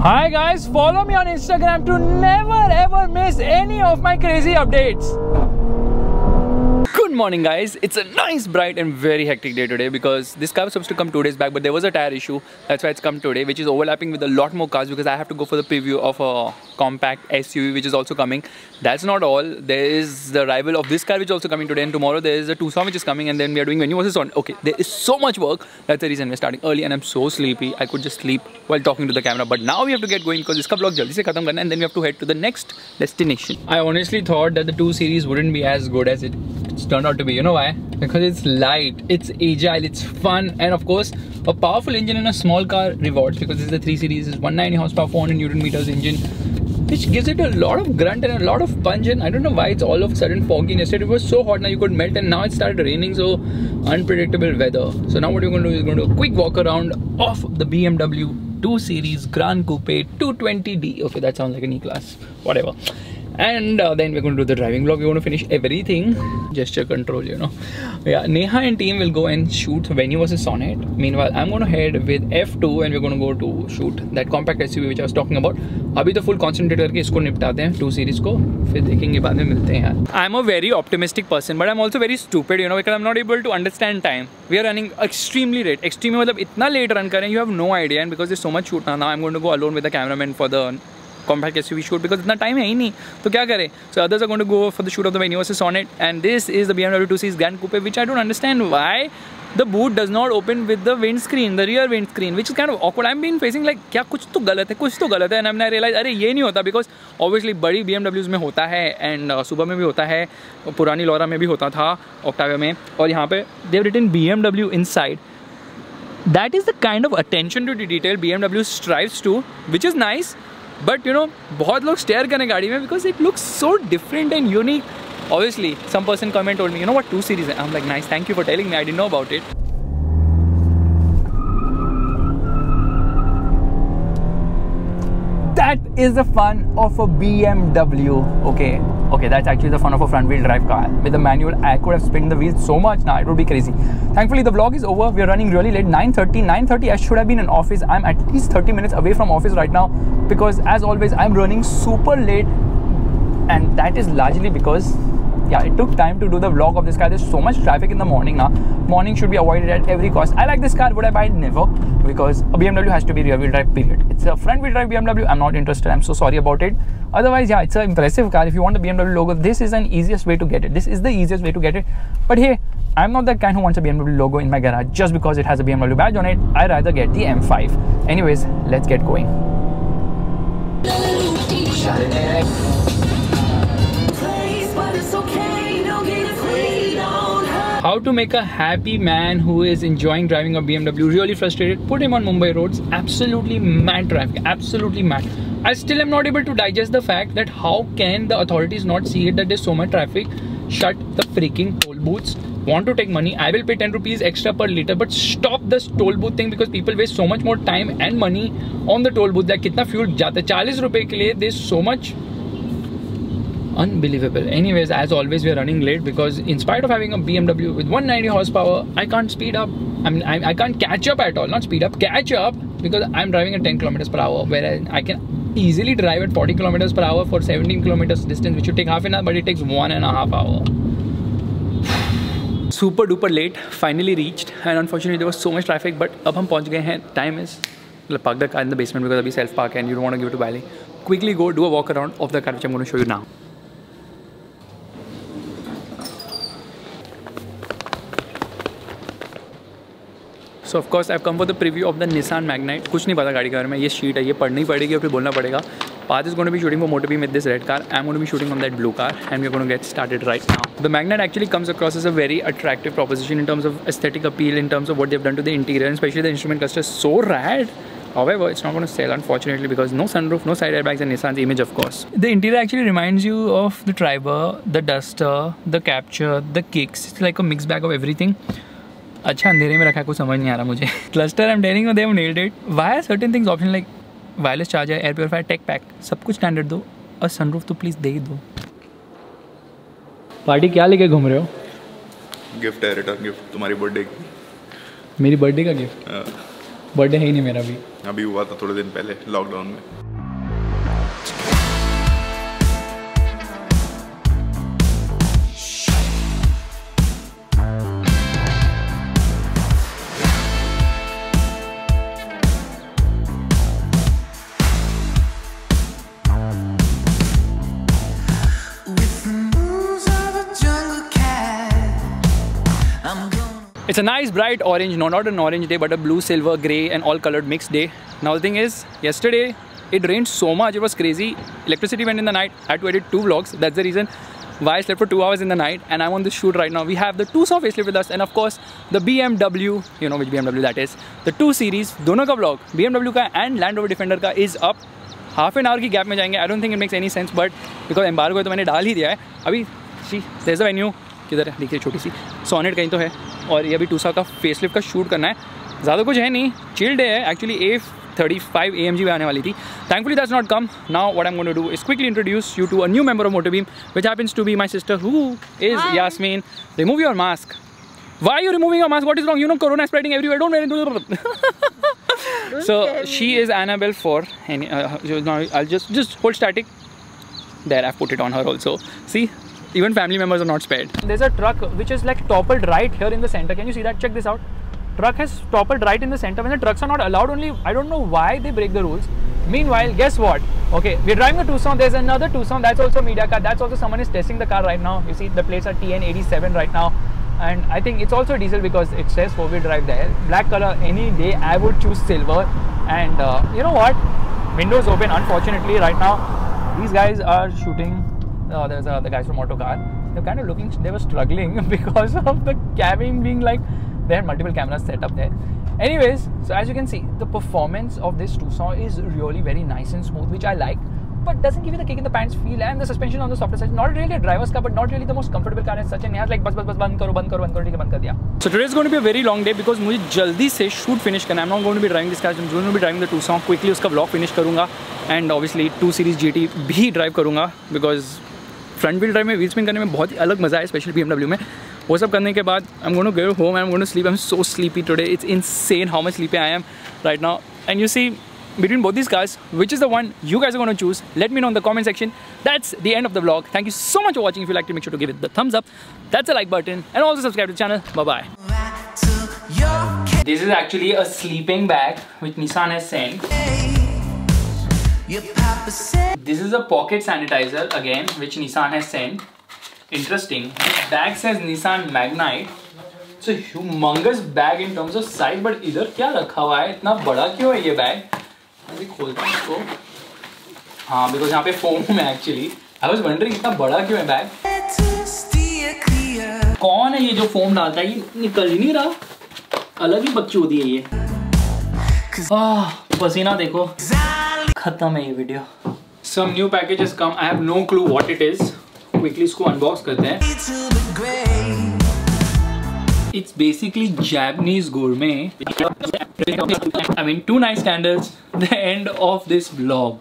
Hi guys, follow me on Instagram to never ever miss any of my crazy updates. Good morning guys, it's a nice, bright and very hectic day today because this car was supposed to come 2 days back, but there was a tire issue. That's why it's come today, which is overlapping with a lot more cars because I have to go for the preview of a compact SUV which is also coming. That's not all. There is the arrival of this car which is also coming today, and tomorrow there is a Tucson which is coming, and then we are doing Venue versus Sonic. Okay, there is so much work. That's the reason we're starting early and I'm so sleepy. I could just sleep while talking to the camera, but now we have to get going because this vlog jaldi se khatam karna, and then we have to head to the next destination. I honestly thought that the 2 Series wouldn't be as good as it's turned out to be. You know why? Because it's light, it's agile, it's fun, and of course a powerful engine in a small car rewards, because this is the 3 Series, is 190 horsepower, 400 Newton meters engine, which gives it a lot of grunt and a lot of punch. And I don't know why it's all of a sudden foggy. Yesterday it was so hot, now you could melt, and now it started raining, so unpredictable weather. So now what you're going to do is going to do a quick walk around of the BMW 2 Series Gran Coupe 220D. Okay, that sounds like an E-Class, whatever. And then we're going to do the driving vlog. We're going to finish everything. Gesture control, you know. Yeah, Neha and team will go and shoot Venue versus Sonnet. Meanwhile, I'm going to head with F2 and we're going to go to shoot that compact SUV which I was talking about. अभी तो full concentrate करके इसको निपटाते हैं 2 Series को, फिर देखेंगे बाद में मिलते हैं यार. I'm a very optimistic person, but I'm also very stupid, you know, because I'm not able to understand time. We are running extremely late. Extremely मतलब इतना late run करें, you have no idea, and because there's so much shoot now, I'm going to go alone with the cameraman for the compact SUV shoot because इतना time है ही नहीं, तो क्या करें? So others are going to go for the shoot of the Venue versus Sonnet, and this is the BMW 2 Series Gran Coupe, which I don't understand why the boot does not open with the windscreen, the rear windscreen, which is kind of awkward. I've been facing like क्या कुछ तो गलत है, and I realized अरे ये नहीं होता, because obviously बड़ी BMWs में होता है, and सुबह में भी होता है, पुरानी लॉरा में भी होता था, Octavia में, और यहाँ पे they've written BMW inside. That is the kind of attention to detail BMW strives to, which is nice. But you know, बहुत लोग stare करने गाड़ी में because it looks so different and unique. Obviously, some person comment told me, you know what 2 Series is? I'm like, nice, thank you for telling me, I didn't know about it. That is the fun of a BMW. Okay, that's actually the fun of a front-wheel drive car. With the manual, I could have spun the wheels so much. Nah, it would be crazy. Thankfully, the vlog is over. We are running really late. 9:30. I should have been in office. I'm at least 30 minutes away from office right now because, as always, I'm running super late, and that is largely because, yeah, it took time to do the vlog of this car. There's so much traffic in the morning now. Morning should be avoided at every cost. I like this car. Would I buy it? Never. Because a BMW has to be rear-wheel drive, period. It's a front-wheel drive BMW. I'm not interested. I'm so sorry about it. Otherwise, yeah, it's an impressive car. If you want the BMW logo, this is an easiest way to get it. This is the easiest way to get it. But hey, I'm not that kind who wants a BMW logo in my garage just because it has a BMW badge on it. I'd rather get the M5. Anyways, let's get going. How to make a happy man who is enjoying driving a BMW really frustrated? Put him on Mumbai roads. Absolutely mad traffic. Absolutely mad. I still am not able to digest the fact that how can the authorities not see it that there's so much traffic? Shut the freaking toll booths. Want to take money? I will pay 10 rupees extra per liter, but stop this toll booth thing because people waste so much more time and money on the toll booth. Like कितना fuel जाता है 40 रुपए के लिए? There's so much. Unbelievable. Anyways, as always, we are running late because in spite of having a BMW with 190 horsepower, I can't speed up. I can't catch up at all. Not speed up, catch up, because I'm driving at 10 kilometers per hour, whereas I can easily drive at 40 kilometers per hour for 17 kilometers distance, which should take half an hour, but it takes 1.5 hours. Super duper late. Finally reached, and unfortunately there was so much traffic. But अब हम पहुंच गए हैं. Time is. Park the car in the basement because अभी self park and you don't want to give it to Bali. Quickly go do a walk around of the car which I'm going to show you now. So of course I've come for the preview of the Nissan Magnite. कुछ नहीं पता गाड़ी के बारे में. ये sheet है, ये पढ़नी पड़ेगी और फिर बोलना पड़ेगा. Path is going to be shooting for MotoB with this red car. I'm going to be shooting on that blue car, and we're going to get started right now. The Magnite actually comes across as a very attractive proposition in terms of aesthetic appeal, in terms of what they've done to the interior, and especially the instrument cluster is so rad. However, it's not going to sell, unfortunately, because no sunroof, no side airbags, and Nissan's image, of course. The interior actually reminds you of the Triber, the Duster, the Capture, the Kicks. It's like a mixed bag of everything. अच्छा अंधेरे में रखा है, कुछ समझ नहीं आ रहा मुझे. Cluster, I'm telling you, they have nailed it. Why are certain things optional like wireless charger, air purifier, tech pack? सब कुछ स्टैंडर्ड दो, और sunroof तो प्लीज दे ही दो. पार्टी क्या लेके घूम रहे हो? गिफ्ट है, रिटर्न गिफ्ट तुम्हारी बर्थडे की. मेरी बर्थडे का गिफ्ट? बर्थडे है ही नहीं मेरा भी। अभी हुआ था थोड़े दिन पहले लॉकडाउन में। It's a nice bright orange, no, not an orange day, but a blue, silver, grey and all colored mixed day. Now the thing is, yesterday it rained so much, it was crazy. Electricity went in the night, I had to edit 2 vlogs. That's the reason why I slept for 2 hours in the night, and I'm on this shoot right now. We have the Tucson facelift with us, and of course the BMW, you know which BMW that is, the 2 Series, दोनों का vlog, BMW का and Land Rover Defender का is up. Half an hour की gap में जाएंगे. I don't think it makes any sense, but because embargo है तो मैंने डाल ही दिया है. अभी see, there's a venue. किधर है देखिए, छोटी सी सोनेट कहीं तो है, और ये अभी टूसा का फेसलिफ्ट का शूट करना है. ज़्यादा कुछ है नहीं, चिल डे है. एक्चुअली A35 AMG में आने वाली थी. Thankfully that's not come. Now what I'm going to do is quickly introduce you to a new member of Motorbeam, which happens to be my sister, who is Yasmin. Remove your mask. Why are you removing your mask? What is wrong? You know corona is spreading everywhere. Don't wear it. So she is Annabelle for any, I'll just hold static. There, I've put it on her also. See? Even family members are not spared. There's a truck which is like toppled right here in the center. Can you see that? Check this out. Truck has toppled right in the center. When the trucks are not allowed, only I don't know why they break the rules. Meanwhile, guess what? Okay, we're driving a Tucson. There's another Tucson. That's also a media car. That's also someone is testing the car right now. You see the plates are TN87 right now. And I think it's also diesel because it says 4-wheel drive there. Black color any day. I would choose silver. And you know what? Windows open. Unfortunately, right now, these guys are shooting. There's the guys from Autocar. They're kind of looking, they were struggling because of the cabin being like, they had multiple cameras set up there. Anyways, so as you can see, the performance of this Tucson is really very nice and smooth, which I like, but doesn't give you the kick in the pants feel, and the suspension on the softer side. Not really a driver's car, but not really the most comfortable car as such. And it has like bus band karo, ठीक है बंद कर दिया. So today is going to be a very long day because मुझे जल्दी से shoot finish करना है. I'm not going to be driving this car. I'm going to be driving the Tucson. Quickly उसका vlog finish करूँगा, and obviously 2 Series GT भी drive करूँगा because front wheel drive में व्हील स्पिन करने में बहुत ही अलग मज़ा है, स्पेशली BMW में. वो सब करने के बाद I am going to go home, I am going to sleep. I am so sleepy today. It's insane how much sleepy I am right now. And you see between both these cars, which is the one you guys are going to choose? Let me know in the comment section. That's the end of the vlog. Thank you so much for watching. If you liked it, make sure to give it the thumbs up. That's a like button, and also subscribe to the channel. Bye bye. This is actually a sleeping bag which Nissan has sent. This is a pocket sanitizer again which Nissan has sent. Interesting. This bag says Nissan Magnite. It's a humongous bag in terms of size, but इधर क्या रखा हुआ है? इतना बड़ा क्यों है ये बैग? अभी खोलता हूँ इसको. हाँ, because यहाँ पे फोम है actually. I was wondering इतना बड़ा क्यों है बैग? कौन है ये जो फोम डालता है? ये निकल ही नहीं रहा. अलग ही बकचोदी है ये. पसीना देखो. खत्म है ये video. Some new packages come. I have no clue what it is. Quickly इसको unbox करते हैं. It's basically Japanese gourmet. I mean, 2 nice candles. The end of this vlog.